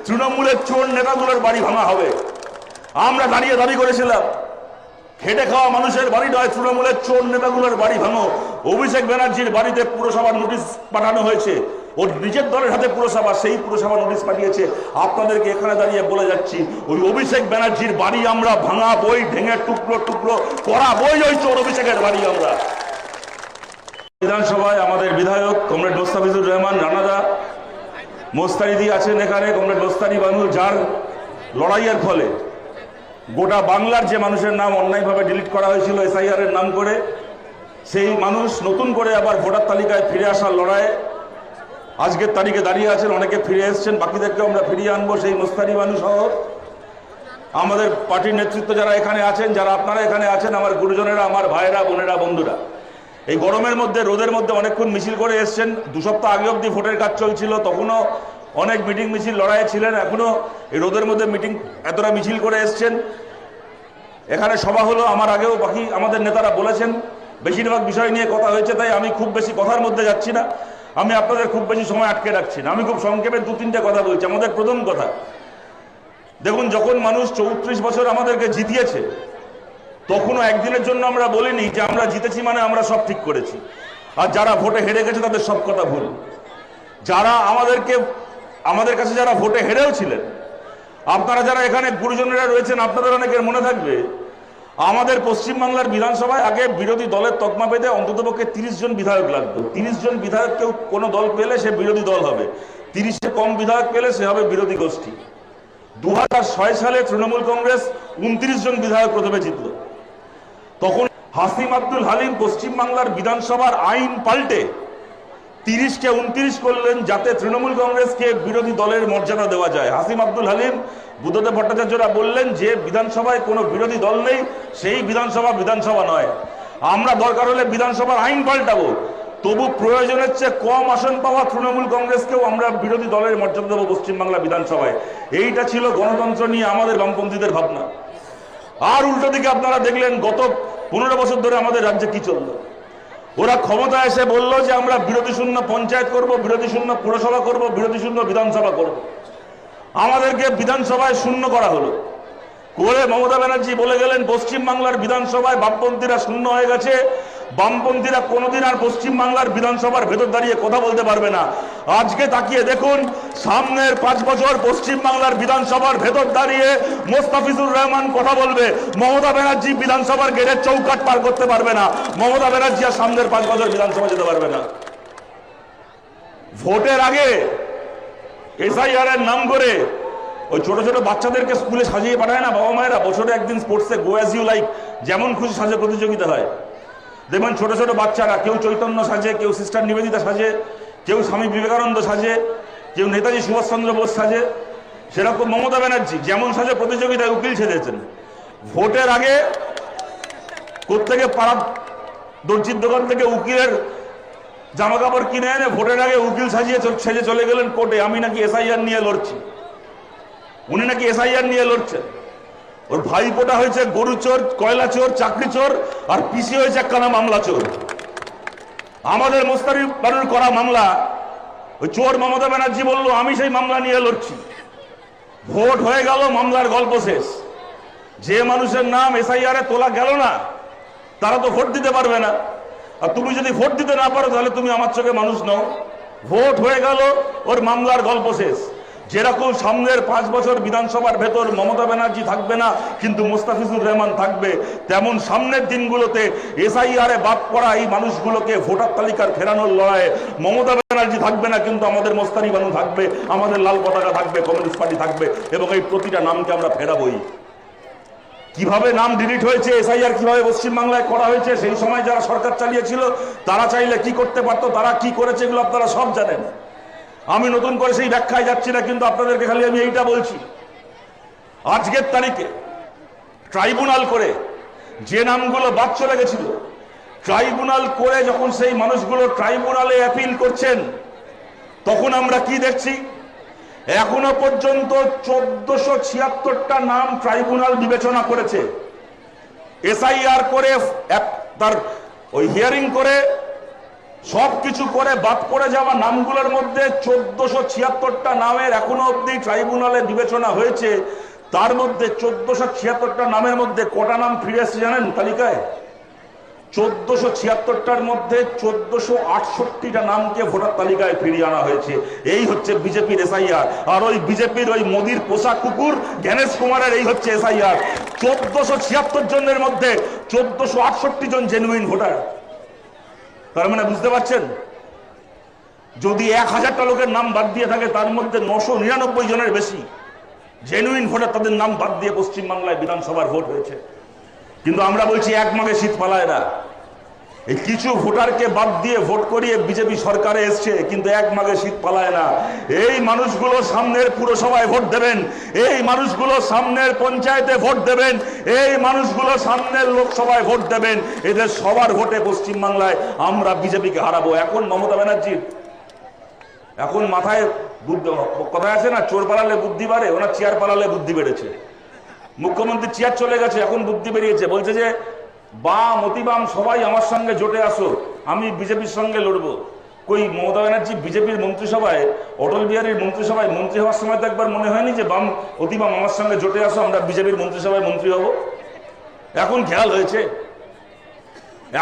তৃণমূলের চোর নেতাগুলোর বাড়ি ভাঙা হবে। আমরা দাঁড়িয়ে দাবি করেছিলাম, খেটে খাওয়া মানুষের বাড়ি নয়, তৃণমূলের চোর নেতাগুলোর বাড়ি ভাঙো। অভিষেক ব্যানার্জির বাড়িতে পুরসভার নোটিশ পাঠানো হয়েছে, ওর নিজের দলের হাতে পুরসভা, সেই পুরসভা নোটিশ পাঠিয়েছে। আপনাদেরকে এখানে দাঁড়িয়ে বলে যাচ্ছি, ওই অভিষেক ব্যানার্জির বাড়ি আমরা ভাঙা বই, ভেঙে টুকরো টুকরো করা বই, ওই চোর অভিষেকের বাড়ি আমরা। বিধানসভায় আমাদের বিধায়ক কমরেড মোস্তাফিজুর রহমান রানাদা, মোস্তারিদি আছেন এখানে, কমরেড মোস্তারি বানু, যার লড়াইয়ের ফলে গোটা বাংলার যে মানুষের নাম অন্যায়ভাবে ডিলিট করা হয়েছিল এসআইআর এর নাম করে, সেই মানুষ নতুন করে আবার ভোটার তালিকায় ফিরে আসার লড়াইয়ে আজকের তারিখে দাঁড়িয়ে আছেন। অনেকে ফিরে এসছেন, বাকিদেরকে আমরা ফিরিয়ে আনবো। সেই মোস্তারি বানু সহ আমাদের পার্টির নেতৃত্ব যারা এখানে আছেন, যারা আপনারা এখানে আছেন, আমার গুরুজনেরা, আমার ভাইয়েরা, বোনেরা, বন্ধুরা, এই গরমের মধ্যে, রোদের মধ্যে অনেকক্ষণ মিছিল করে এসছেন। 2 সপ্তাহ আগে অবধি ভোটের কাজ চলছিল, তখনও অনেক মিটিং মিছিল লড়াইয়ে ছিলেন, এখনো এই রোদের মধ্যে এতটা মিছিল করে এসছেন। এখানে সভা হলো, আমার আগেও বাকি আমাদের নেতারা বলেছেন, বেশিরভাগ বিষয় নিয়ে কথা হয়েছে, তাই আমি খুব বেশি কথার মধ্যে যাচ্ছি না, আমি আপনাদের খুব বেশি সময় আটকে রাখছি না। আমি খুব সংক্ষেপে 2-3টে কথা বলছি। আমাদের প্রথম কথা, দেখুন, যখন মানুষ 34 বছর আমাদেরকে জিতিয়েছে, তখনও একদিনের জন্য আমরা বলিনি যে আমরা জিতেছি মানে আমরা সব ঠিক করেছি, আর যারা ভোটে হেরে গেছে তাদের সব কথা ভুল। যারা আমাদের কাছে যারা ভোটে হেরেও ছিলেন, আপনারা যারা এখানে গুরুজনেরা রয়েছেন, আপনাদের অনেকের মনে থাকবে, আমাদের পশ্চিমবাংলার বিধানসভায় আগে বিরোধী দলের তকমা পেতে অন্ততপক্ষে 30 জন বিধায়ক লাগতো। 30 জন বিধায়ক কেউ কোনো দল পেলে সে বিরোধী দল হবে, 30-এর কম বিধায়ক পেলে সে হবে বিরোধী গোষ্ঠী। 2006 সালে তৃণমূল কংগ্রেস 29 জন বিধায়ক প্রথমে জিতল। তখন হাসিম আব্দুল হালিম পশ্চিমবাংলার বিধানসভার আইন পাল্টে 30কে 29 করলেন, যাতে তৃণমূল কংগ্রেসকে বিরোধী দলের মর্যাদা দেওয়া যায়। হাসিম আব্দুল হালিম, বুদ্ধদেব ভট্টাচার্যরা বললেন যে বিধানসভায় কোনো বিরোধী দল নেই, সেই বিধানসভা নয়। আমরা দরকার হলে বিধানসভার আইন পাল্টাবো, তবু প্রয়োজনের চেয়ে কম আসন পাওয়া তৃণমূল কংগ্রেসকেও আমরা বিরোধী দলের মর্যাদা দেবো পশ্চিমবাংলা বিধানসভায়। এইটা ছিল গণতন্ত্র নিয়ে আমাদের বামপন্থীদের ভাবনা। আর উল্টো দিকে আপনারা দেখলেন গত 15 বছর ধরে আমাদের রাজ্যে কি চলল। ওরা ক্ষমতা এসে বলল যে আমরা বিরোধী শূন্য পঞ্চায়েত করব, বিরোধী শূন্য পুরসভা করব, বিরোধী শূন্য বিধানসভা করব। আমাদেরকে বিধানসভায় শূন্য করা হলো করে মমতা ব্যানার্জি বলে গেলেন পশ্চিমবাংলার বিধানসভায় বামপন্থীরা শূন্য হয়ে গেছে, বামপন্থীরা কোনোদিন আর পশ্চিমবাংলার বিধানসভার ভেতর দাঁড়িয়ে কথা বলতে পারবে না। আজকে তাকিয়ে দেখুন, সামনের 5 বছর পশ্চিমবাংলার বিধানসভার ভেতর দাঁড়িয়ে মোস্তাফিজুর রহমান কথা বলবে, মমতা ব্যানার্জি বিধানসভার গেটের চৌকাঠ পার করতে পারবে না, মমতা ব্যানার্জি আর সামনের 5 বছর বিধানসভা যেতে পারবে না। ভোটের আগে এসআইআর এর নাম করে ওই ছোট ছোট বাচ্চাদেরকে স্কুলে সাজিয়ে পাঠায় না বাবা মায়েরা, বছরে একদিন স্পোর্টসে গো অ্যাজ ইউ লাইক, যেমন খুশি সাজে প্রতিযোগিতা হয়। দেখবেন ছোট ছোট বাচ্চারা, কেউ চৈতন্য সাজে, কেউ সিস্টার নিবেদিতা সাজে, কেউ স্বামী বিবেকানন্দ সাজে, কেউ নেতাজি সুভাষচন্দ্র বোস সাজে। সেরকম মমতা ব্যানার্জি যেমন সাজে প্রতিযোগিতায় উকিল সেজেছেন। ভোটের আগে কোত্থেকে পাড়ার দর্জির দোকান থেকে উকিলের জামা কাপড় কিনে এনে ভোটের আগে উকিল সেজে চলে গেলেন কোর্টে, আমি নাকি এসআইআর নিয়ে লড়ছি। উনি নাকি এসআইআর নিয়ে লড়ছেন। ওর ভাইপোটা হয়েছে গরু চোর, কয়লা চোর, চাকরি চোর, আর পিসি হয়েছে একখানা মামলা চোর। আমাদের মোস্তারি বানুর করা মামলা, ওই চোর মমতা ব্যানার্জি বললো আমি সেই মামলা নিয়ে লড়ছি। ভোট হয়ে গেল, মামলার গল্প শেষ। যে মানুষের নাম এসআইআর তোলা গেল না, তারা তো ভোট দিতে পারবে না। আর তুমি যদি ভোট দিতে না পারো, তাহলে তুমি আমার চোখে মানুষ নও। ভোট হয়ে গেল, ওর মামলার গল্প শেষ। যেরকম সামনের 5 বছর বিধানসভার ভেতর মমতা ব্যানার্জি থাকবে না, কিন্তু মোস্তাফিজুর রহমান থাকবে, তেমন সামনের দিনগুলোতে এসআইআর এ বাদ পড়া এই মানুষগুলোকে ভোটার তালিকার ফেরানোর লড়াইয়ে মমতা ব্যানার্জি থাকবে না, কিন্তু আমাদের মোস্তারি বানু থাকবে, আমাদের লাল পতাকা থাকবে, কমিউনিস্ট পার্টি থাকবে, এবং এই প্রতিটা নামকে আমরা ফেরাবই। কিভাবে নাম ডিলিট হয়েছে, এসআইআর কিভাবে পশ্চিমবাংলায় করা হয়েছে, সেই সময় যারা সরকার চালিয়েছিল তারা চাইলে কি করতে পারতো, তারা কি করেছে, এগুলো আপনারা সব জানেন। আমি নতুন করে সেই ব্যাখ্যায় যাচ্ছি না, কিন্তু আপনাদেরকে খালি আমি এইটা বলছি, আজকের তারিখে ট্রাইব্যুনাল করে যে নামগুলো বাদ চলে গেছিল, ট্রাইব্যুনাল করে যখন সেই মানুষগুলো ট্রাইব্যুনালে অ্যাপিল করছেন, তখন আমরা কি দেখছি, এখনো পর্যন্ত 1476টা নাম ট্রাইব্যুনাল বিবেচনা করেছে। এসআইআর করে তার ওই হিয়ারিং করে সবকিছু করে বাদ পড়ে যাওয়া নামগুলোর মধ্যে 1476টা নামের এখনো অব্দি ট্রাইব্যুনালে বিবেচনা হয়েছে। তার মধ্যে 1476টা নামের মধ্যে কটা নাম ফিরে এসেছে জানেন তালিকায়? 1476টার মধ্যে 1468টা নামকে ভোটার তালিকায় ফিরিয়ে আনা হয়েছে। এই হচ্ছে বিজেপির এসআইআর। আর ওই বিজেপির ওই মোদির পোষা কুকুর জ্ঞানেশ কুমারের এই হচ্ছে এসআইআর। 1476 জনের মধ্যে 1468 জন জেনুইন ভোটার। তার মানে বুঝতে পারছেন, যদি 1000টা লোকের নাম বাদ দিয়ে থাকে তার মধ্যে 999 জনের বেশি জেনুইন ভোটার, তাদের নাম বাদ দিয়ে পশ্চিমবাংলায় বিধানসভার ভোট হয়েছে। কিন্তু আমরা বলছি এক মাঘে শীত পালায় না। এই কিছু ভোটারকে বাদ দিয়ে ভোট করিয়ে বিজেপি সরকারে এসছে, কিন্তু এক মাঘে শীত পালায় না। এই মানুষগুলো সামনের পুরসভায় ভোট দেবেন, এই মানুষগুলো সামনের পঞ্চায়েতে ভোট দেবেন, এই মানুষগুলো সামনের লোকসভায় ভোট দেবেন। এদের সবার ভোটে পশ্চিমবাংলায় আমরা বিজেপিকে হারাবো। এখন মমতা ব্যানার্জির এখন মাথায় কথা আছে না, চোর পালালে বুদ্ধি বাড়ে, ওনার চেয়ার পালালে বুদ্ধি বেড়েছে। মুখ্যমন্ত্রী চেয়ার চলে গেছে, এখন বুদ্ধি বেরিয়েছে। বলছে যে বাম অতিবাম সবাই আমার সঙ্গে জোটে আসো, আমি বিজেপির সঙ্গে লড়বো। কই মমতা ব্যানার্জি বিজেপির মন্ত্রিসভায়, অটল বিহারীর মন্ত্রিসভায় মন্ত্রী হওয়ার সময় তো একবার মনে হয়নি যে বাম অতিবাম আমার সঙ্গে জোটে আসো, আমরা বিজেপির মন্ত্রিসভায় মন্ত্রী হব? এখন খেয়াল হয়েছে,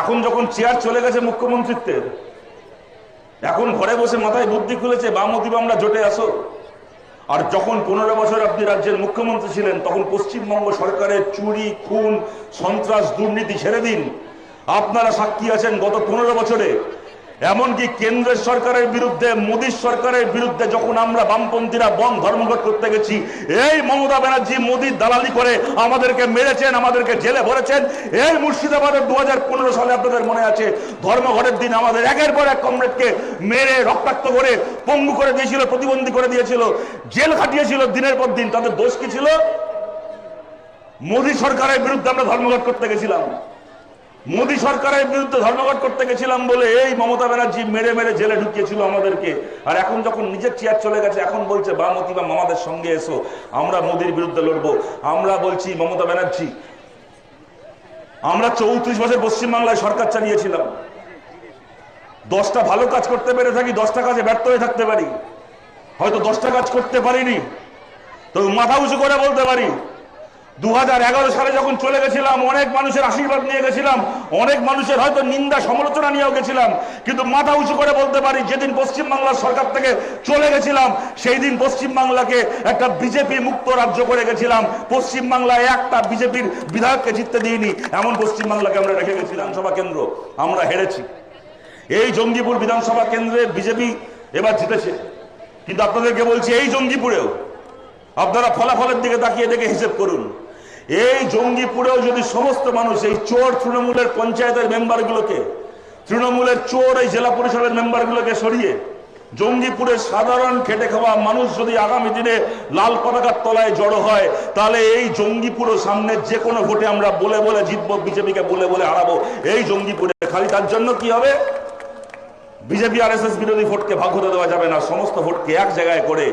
এখন যখন চেয়ার চলে গেছে মুখ্যমন্ত্রিত্বের, এখন ঘরে বসে মাথায় বুদ্ধি খুলেছে বাম অতিবামরা জোটে আসো। আর যখন 15 বছর আপনি রাজ্যের মুখ্যমন্ত্রী ছিলেন, তখন পশ্চিমবঙ্গ সরকারের চুরি, খুন, সন্ত্রাস, দুর্নীতি ছেড়ে দিন। আপনারা সাক্ষী আছেন গত 15 বছরে এমনকি কেন্দ্রের সরকারের বিরুদ্ধে, মোদীর সরকারের বিরুদ্ধে যখন আমরা বামপন্থীরা বন ধর্মঘট করতে গেছি, এই মমতা ব্যানার্জি মোদীর দালালি করে আমাদেরকে মেরেছেন, আমাদেরকে জেলে ভরেছেন। এই মুর্শিদাবাদের 2015 সালে আপনাদের মনে আছে, ধর্মঘটের দিন আমাদের একের পর এক কমরেডকে মেরে রক্তাক্ত করে পঙ্গু করে দিয়েছিল, প্রতিবন্ধী করে দিয়েছিল, জেল খাটিয়েছিল দিনের পর দিন। তাদের দোষ কি ছিল? মোদী সরকারের বিরুদ্ধে আমরা ধর্মঘট করতে গেছিলাম, মোদী সরকারের বিরুদ্ধে ধর্মঘট করতে গেছিলাম বলে এই মমতা ব্যানার্জি মেরে মেরে জেলে ঢুকিয়েছিল আমাদেরকে। আর এখন যখন নিজের চেয়ার চলে গেছে, এখন বলছে বাম অতিবাম আমাদের সঙ্গে এসো, আমরা মোদীর বিরুদ্ধে লড়বো। আমরা বলছি মমতা ব্যানার্জি, আমরা 34 বছর পশ্চিমবাংলায় সরকার চালিয়েছিলাম। 10টা ভালো কাজ করতে পেরে থাকি, 10টা কাজে ব্যর্থ হয়ে থাকতে পারি। হয়তো 10টা কাজ করতে পারিনি, তো মাথা উঁচু করে বলতে পারি 2011 সালে যখন চলে গেছিলাম, অনেক মানুষের আশীর্বাদ নিয়ে গেছিলাম, অনেক মানুষের হয়তো নিন্দা সমালোচনা নিয়েও গেছিলাম, কিন্তু মাথা উঁচু করে বলতে পারি যেদিন পশ্চিমবাংলার সরকার থেকে চলে গেছিলাম, সেই দিন পশ্চিমবাংলাকে একটা বিজেপি মুক্ত রাজ্য করে গেছিলাম। পশ্চিমবাংলায় একটা বিজেপির বিধায়ককে জিততে দিইনি, এমন পশ্চিমবাংলাকে আমরা রেখে গেছি। বিধানসভা কেন্দ্র আমরা হেরেছি। এই জঙ্গিপুর বিধানসভা কেন্দ্রে বিজেপি এবার জিতেছে, কিন্তু আপনাদেরকে বলছি এই জঙ্গিপুরেও আপনারা ফলাফলের দিকে তাকিয়ে দেখে হিসেব করুন। এই জঙ্গিপুরেও যদি সমস্ত মানুষ, এই চোর তৃণমূলের পঞ্চায়েতের মেম্বারগুলোকে, তৃণমূলের চোর এই জেলা পরিষদের মেম্বারগুলোকে সরিয়ে জঙ্গিপুরের সাধারণ খেটে খাওয়া মানুষ যদি আগামী দিনে লাল পতাকার তলায় জড়ো হয়, তাহলে এই জঙ্গিপুরও সামনে যে কোনো ভোটে আমরা বলে বলে জিতবো, বিজেপিকে বলে বলে হারাবো এই জঙ্গিপুরে। খালি তার জন্য কি হবে? বিজেপি আরএসএস বিরোধী ভোটকে ভাগ হতে দেওয়া যাবে না। সমস্ত ভোটকে এক জায়গায় করে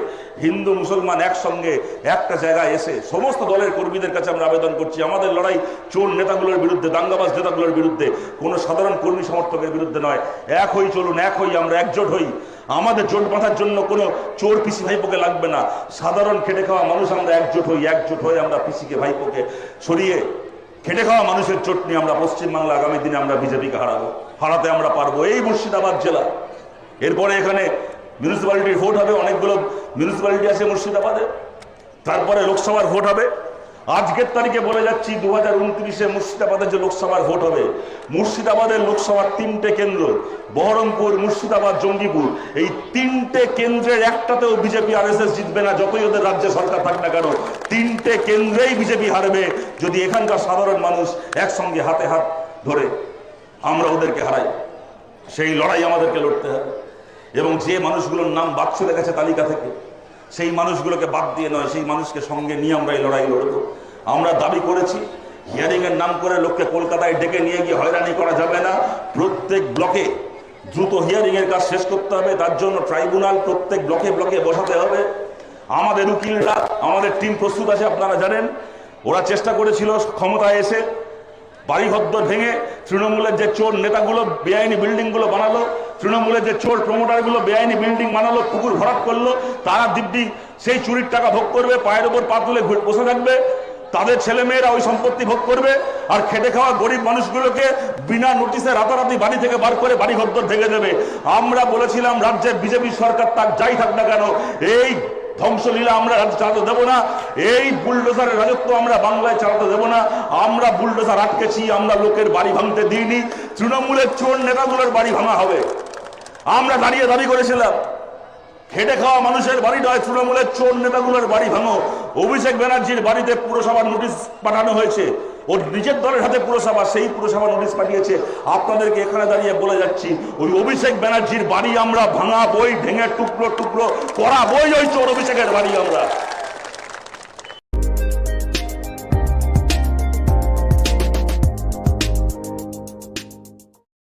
হিন্দু মুসলমান একসঙ্গে একটা জায়গায় এসে সমস্ত দলের কর্মীদের কাছে আমরা আবেদন করছি, আমাদের লড়াই চোর নেতাগুলোর বিরুদ্ধে, দাঙ্গাবাজ নেতাগুলোর বিরুদ্ধে, কোনো সাধারণ কর্মী সমর্থকের বিরুদ্ধে নয়। এক হই, চলুন এক হই, আমরা একজোট হই। আমাদের জোট বাঁধার জন্য কোনো চোর পিসি ভাইপোকে লাগবে না। সাধারণ খেটে খাওয়া মানুষ আমরা একজোট হই, একজোট হয়ে আমরা পিসিকে ভাইপোকে সরিয়ে খেটে খাওয়া মানুষের চোট নিয়ে আমরা পশ্চিমবাংলা আগামী দিনে আমরা বিজেপিকে হারাবো, হারাতে আমরা পারবো। এই মুর্শিদাবাদ জেলা, এরপরে এখানে মিউনিসিপ্যালিটির ভোট হবে, অনেকগুলো মিউনিসিপ্যালিটি আছে মুর্শিদাবাদে, তারপরে লোকসভার ভোট হবে। আজকের তারিখে বলে যাচ্ছি 2029-এ মুর্শিদাবাদের যে লোকসভার ভোট হবে, মুর্শিদাবাদের লোকসভার 3টে কেন্দ্র, বহরমপুর, মুর্শিদাবাদ, জঙ্গিপুর, এই 3টে কেন্দ্রের একটাতেও বিজেপি আরএসএস জিতবে না, যতই ওদের রাজ্যে সরকার থাক না কেন। 3টে কেন্দ্রেই বিজেপি হারবে যদি এখানকার সাধারণ মানুষ একসঙ্গে হাতে হাত ধরে আমরা ওদেরকে হারাই। সেই লড়াই আমাদেরকে লড়তে হবে, এবং যে মানুষগুলোর নাম বাদ চলে গেছে তালিকা থেকে, সেই মানুষগুলোকে বাদ দিয়ে নয়, সেই মানুষকে সঙ্গে নিয়ে আমরা এই লড়াই লড়বো। আমরা দাবি করেছি হিয়ারিং এর নাম করে লোককে কলকাতায় ডেকে নিয়ে গিয়ে হয়রানি করা যাবে না। প্রত্যেক ব্লকে দ্রুত হিয়ারিং এর কাজ শেষ করতে হবে, তার জন্য ট্রাইব্যুনাল প্রত্যেক ব্লকে ব্লকে বসাতে হবে। আমাদের উকিলরা, আমাদের টিম প্রস্তুত আছে, আপনারা জানেন। ওরা চেষ্টা করেছিল ক্ষমতায় এসে বাড়িঘর ভেঙে তৃণমূলের যে চোর নেতাগুলো বেআইনি বিল্ডিংগুলো বানালো, তৃণমূলের যে চোর প্রমোটারগুলো বেআইনি বিল্ডিং বানালো, পুকুর ভরাট করলো, তারা দিব্যি সেই চুরির টাকা ভোগ করবে, পায়ের ওপর পা তুলে বসে থাকবে, তাদের ছেলেমেয়েরা ওই সম্পত্তি ভোগ করবে, আর খেটে খাওয়া গরিব মানুষগুলোকে বিনা নোটিশে রাতারাতি বাড়ি থেকে বার করে বাড়িঘর ভেঙে দেবে। আমরা বলেছিলাম রাজ্যের বিজেপি সরকার তার যাই থাক না কেন, এই ধ্বংসলীলা আমরা চালাতে দেবো না, এই বুলডোজারের রাজত্ব আমরা বাংলায় চালাতে দেবো না। আমরা বুলডোজার আটকেছি, আমরা লোকের বাড়ি ভাঙতে দিইনি, তৃণমূলের চোর নেতাগুলোর বাড়ি ভাঙা হবে। আমরা দাঁড়িয়ে দাবি করেছিলাম খেটে খাওয়া মানুষের বাড়ি নয়, তৃণমূলের চোর নেতাগুলোর বাড়ি ভাঙো। অভিষেক ব্যানার্জির বাড়িতে পুরসভার নোটিশ পাঠানো হয়েছে, ওর নিজের দলের হাতে পুরসভা, সেই পুরসভা নোটিশ পাঠিয়েছে। আপনাদেরকে এখানে দাঁড়িয়ে বলে যাচ্ছি, ওই অভিষেক ব্যানার্জির বাড়ি আমরা ভাঙা বই, ভেঙে টুকরো টুকরো করা বই, ওই চোর অভিষেকের বাড়ি আমরা